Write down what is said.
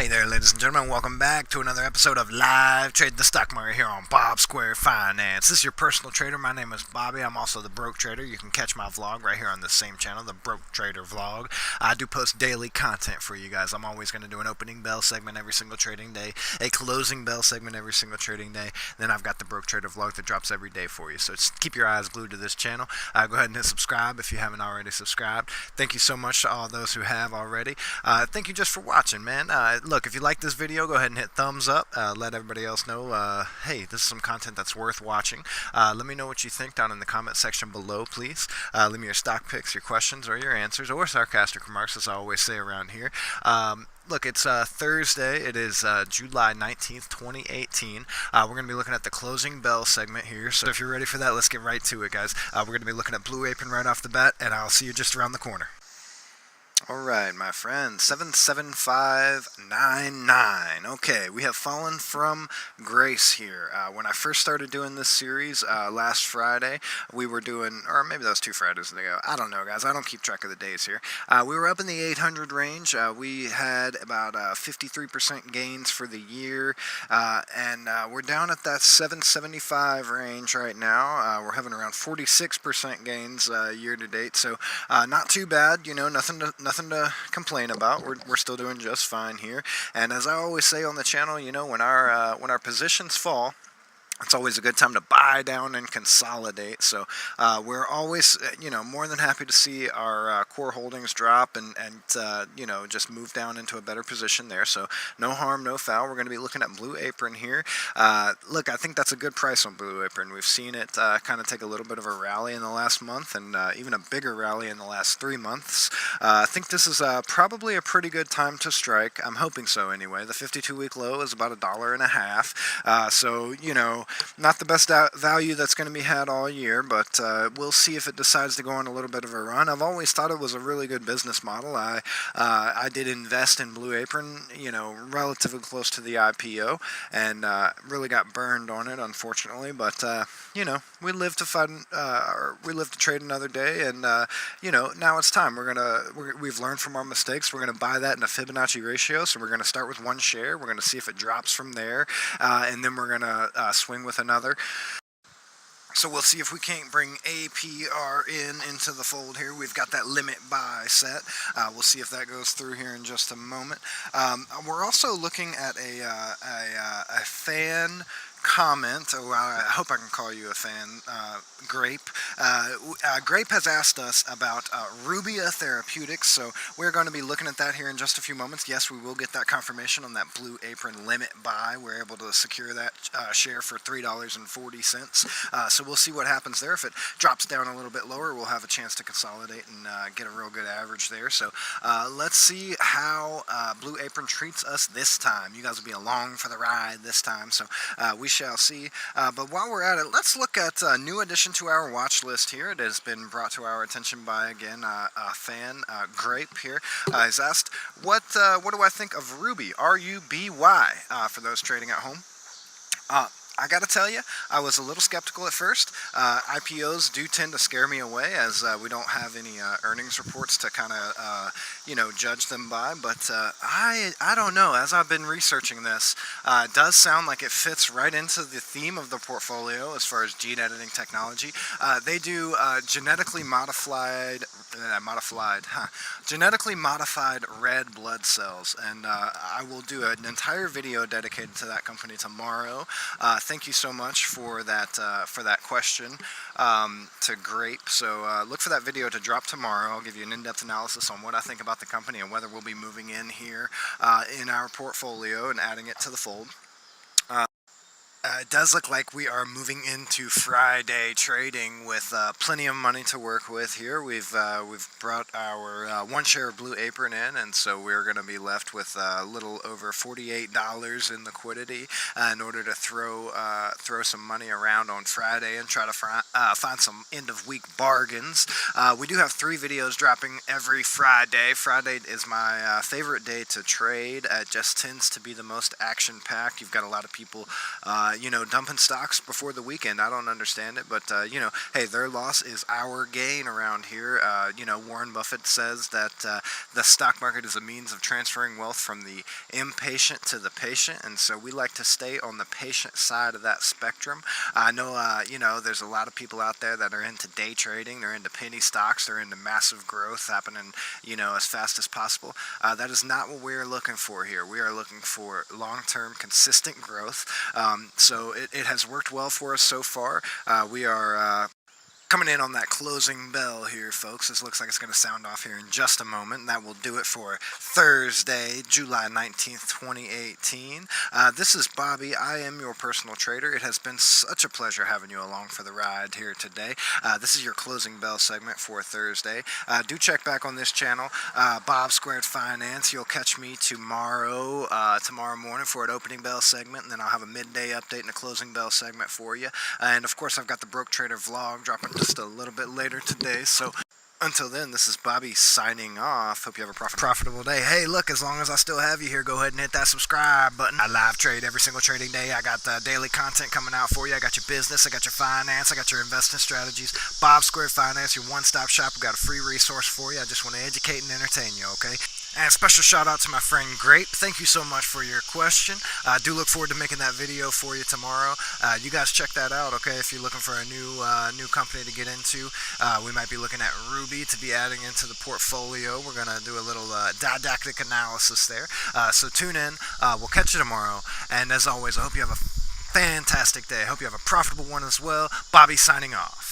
Hey there, ladies and gentlemen. Welcome back to another episode of Live Trade the Stock Market here on Bob Square Finance. This is your personal trader. My name is Bobby. I'm also the Broke Trader. You can catch my vlog right here on the same channel, the Broke Trader Vlog. I do post daily content for you guys. I'm always going to do an opening bell segment every single trading day, a closing bell segment every single trading day. Then I've got the Broke Trader Vlog that drops every day for you. So just keep your eyes glued to this channel. Go ahead and hit subscribe if you haven't already subscribed. Thank you so much to all those who have already. Thank you just for watching, man. Look, if you like this video, go ahead and hit thumbs up. Let everybody else know, hey, this is some content that's worth watching. Let me know what you think down in the comment section below, please. Leave me your stock picks, your questions, or your answers, or sarcastic remarks, as I always say around here. Look, it's Thursday. It is July 19th, 2018. We're going to be looking at the closing bell segment here. So if you're ready for that, let's get right to it, guys. We're going to be looking at Blue Apron right off the bat, and I'll see you just around the corner. Alright, my friend, 77599. Okay, we have fallen from grace here. When I first started doing this series last Friday, we were doing, or maybe that was 2 Fridays ago. I don't know, guys. I don't keep track of the days here. We were up in the 800 range. We had about 53% gains for the year, and we're down at that 775 range right now. We're having around 46% gains year to date, so not too bad. You know, nothing to complain about. We're still doing just fine here. And as I always say on the channel, you know, when our positions fall, it's always a good time to buy down and consolidate. So we're always, you know, more than happy to see our core holdings drop and you know, just move down into a better position there. So no harm, no foul. We're going to be looking at Blue Apron here. Look, I think that's a good price on Blue Apron. We've seen it kind of take a little bit of a rally in the last month, and even a bigger rally in the last 3 months. I think this is probably a pretty good time to strike. I'm hoping so anyway. The 52-week low is about $1.50. So, you know, not the best value that's going to be had all year, but we'll see if it decides to go on a little bit of a run. I've always thought it was a really good business model. I did invest in Blue Apron, you know, relatively close to the IPO, and really got burned on it, unfortunately. But you know, we live to trade another day, and you know, now it's time. We've learned from our mistakes. We're gonna buy that in a Fibonacci ratio. So we're gonna start with 1 share. We're gonna see if it drops from there, and then we're gonna swing with another. So we'll see if we can't bring APR into the fold here. We've got that limit buy set. We'll see if that goes through here in just a moment. We're also looking at a fan comment. Oh, I hope I can call you a fan. Grape. Grape has asked us about Rubia Therapeutics, so we're going to be looking at that here in just a few moments. Yes, we will get that confirmation on that Blue Apron limit buy. We're able to secure that share for $3.40. So we'll see what happens there. If it drops down a little bit lower, we'll have a chance to consolidate and get a real good average there. So let's see how Blue Apron treats us this time. You guys will be along for the ride this time, so we shall see. But while we're at it, let's look at a new addition to our watch list here. It has been brought to our attention by, again, a fan, Grape here. He's asked, what do I think of Ruby, R-U-B-Y, for those trading at home? I gotta tell you, I was a little skeptical at first. IPOs do tend to scare me away, as we don't have any earnings reports to kind of, you know, judge them by. But I don't know. As I've been researching this, it does sound like it fits right into the theme of the portfolio as far as gene editing technology. They do genetically modified red blood cells, and I will do an entire video dedicated to that company tomorrow. Thank you so much for that question to Grape. So look for that video to drop tomorrow. I'll give you an in-depth analysis on what I think about the company and whether we'll be moving in here in our portfolio and adding it to the fold. It does look like we are moving into Friday trading with plenty of money to work with here. We've brought our 1 share of Blue Apron in, and so we're going to be left with a little over $48 in liquidity in order to throw some money around on Friday and try to find some end of week bargains. We do have 3 videos dropping every Friday. Friday is my favorite day to trade. It just tends to be the most action packed. You've got a lot of people, dumping stocks before the weekend. I don't understand it, but hey, their loss is our gain around here. Warren Buffett says that the stock market is a means of transferring wealth from the impatient to the patient, and so we like to stay on the patient side of that spectrum. I know, there's a lot of people out there that are into day trading. They're into penny stocks. They're into massive growth happening, as fast as possible. That is not what we're looking for here. We are looking for long-term, consistent growth. So it has worked well for us so far. We are coming in on that closing bell here, folks. This looks like it's going to sound off here in just a moment. And that will do it for Thursday, July 19th, 2018. This is Bobby. I am your personal trader. It has been such a pleasure having you along for the ride here today. This is your closing bell segment for Thursday. Do check back on this channel, Bob Squared Finance. You'll catch me tomorrow morning for an opening bell segment, and then I'll have a midday update and a closing bell segment for you. And of course, I've got the Broke Trader vlog dropping just a little bit later today. So until then, this is Bobby signing off. Hope you have a profitable day. Hey, look, as long as I still have you here, go ahead and hit that subscribe button. I live trade every single trading day. I got daily content coming out for you. I got your business, I got your finance, I got your investing strategies. Bob Squared Finance, your one-stop shop. I've got a free resource for you. I just want to educate and entertain you, okay? And a special shout out to my friend Grape. Thank you so much for your question. I do look forward to making that video for you tomorrow. You guys check that out, okay? If you're looking for a new company to get into, we might be looking at Ruby to be adding into the portfolio. We're gonna do a little didactic analysis there. So tune in. We'll catch you tomorrow. And as always, I hope you have a fantastic day. I hope you have a profitable one as well. Bobby signing off.